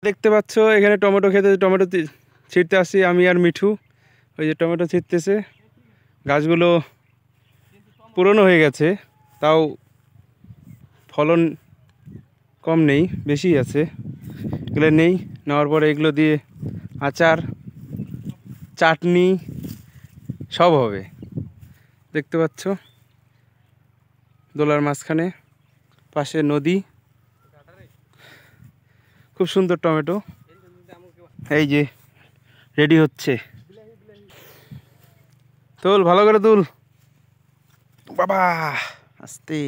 দেখতে পাচ্ছ এখানে টমেটো খেতে টমেটো ছিঁড়তে আসছি আমি আর মিঠু। ওই যে টমেটো ছিঁড়তেছে, গাছগুলো পুরনো হয়ে গেছে, তাও ফলন কম নেই, বেশি আছে। এগুলো নেওয়ার পরে এগুলো দিয়ে আচার, চাটনি সব হবে। দেখতে পাচ্ছ দোলার মাঝখানে পাশে নদী, খুব সুন্দর টমেটো। এই যে রেডি হচ্ছে, তুল ভালো করে তুল বাবা, আস্তে।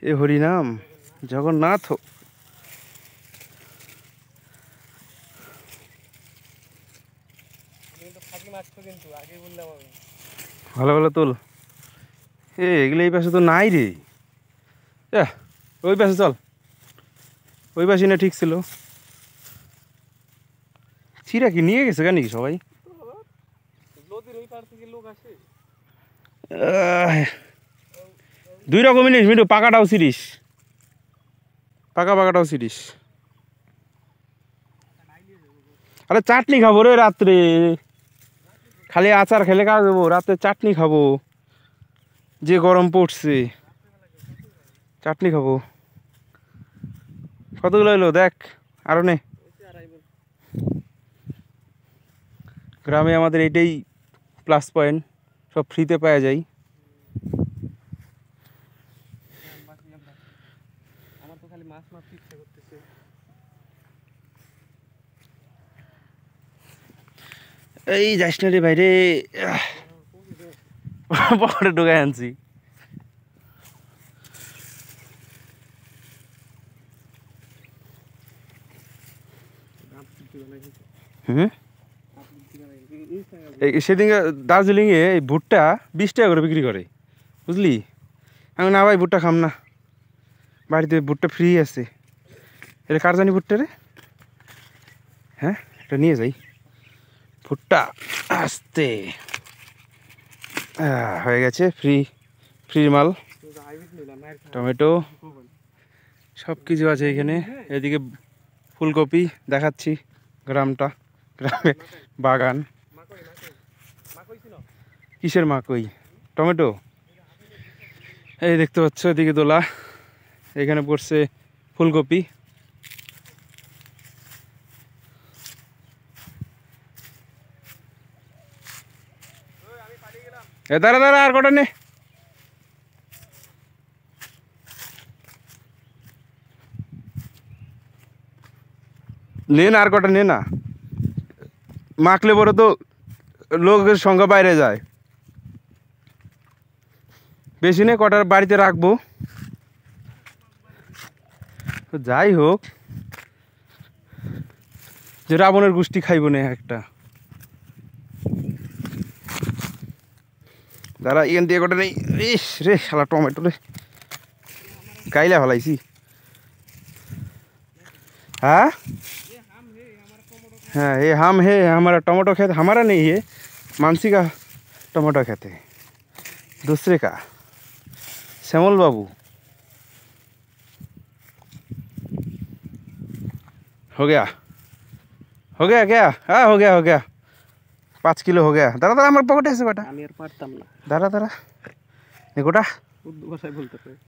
এ হরিনাম জগন্নাথ। ভালো ভালো তুল। এগুলো এই পাশে তো নাই রে, ওই পাশে চল, ওই পাশে না ঠিক ছিল। ছিঁড়া কি নিয়ে গেছে কেন কি সবাই? দুই রকমই নিস মিঠু, পাকাটাও ছিড়িস, পাকাটাও ছিড়িস। আরে চাটনি খাবো রে রাত্রে, খালি আচার খেলে কাজ দেবো, রাতে চাটনি খাবো, যে গরম পড়ছে চাটনি খাবো। কতগুলো এলো দেখ, আরো নে। গ্রামে আমাদের এইটাই প্লাস পয়েন্ট, সব ফ্রিতে পাওয়া যায়। এই যাস না রে বাইরে, পকেটে ঢুকাই আনছি। সেদিন দার্জিলিংয়ে এই ভুট্টা 20 টাকা করে বিক্রি করে, বুঝলি? আমি না ভাই ভুট্টা খাম না, বাড়িতে ভুট্টা ফ্রি আছে। এটা কার জানি ভুট্টা রে? হ্যাঁ, এটা নিয়ে যাই ভুট্টা। আসতে হয়ে গেছে, ফ্রি মাল। টমেটো সব কিছু আছে এখানে। এদিকে ফুলকপি দেখাচ্ছি, গ্রামে বাগান। কিসের মাকই? টমেটো। এই দেখতে পাচ্ছ এদিকে দোলা, এখানে পড়ছে ফুলকপি। দাঁড়া দাঁড়া, আর কটা নে। না আর কটা নে না, মাখলে পরে তো লোকের সংখ্যা বাইরে যায়। বেশি নেই, কটার বাড়িতে রাখবো। যাই হোক, যে রাবণের গোষ্ঠী খাইব না একটা। দাঁড়া, এখান দিয়ে কটা নেই। ইস রে শালা, টমেটো রে গাইলা ফেলাইছি। हाँ हाँ, ये हम है, हमारा टमाटो खेत हमारा नहीं है, मानसी का टमाटो खेत है, दूसरे का, श्यामल बाबू। हो गया क्या? हाँ हो गया 5 किलो हो गया। दादा दादा हमारे पकड़े से बेटा, दादा दादा ये गोटा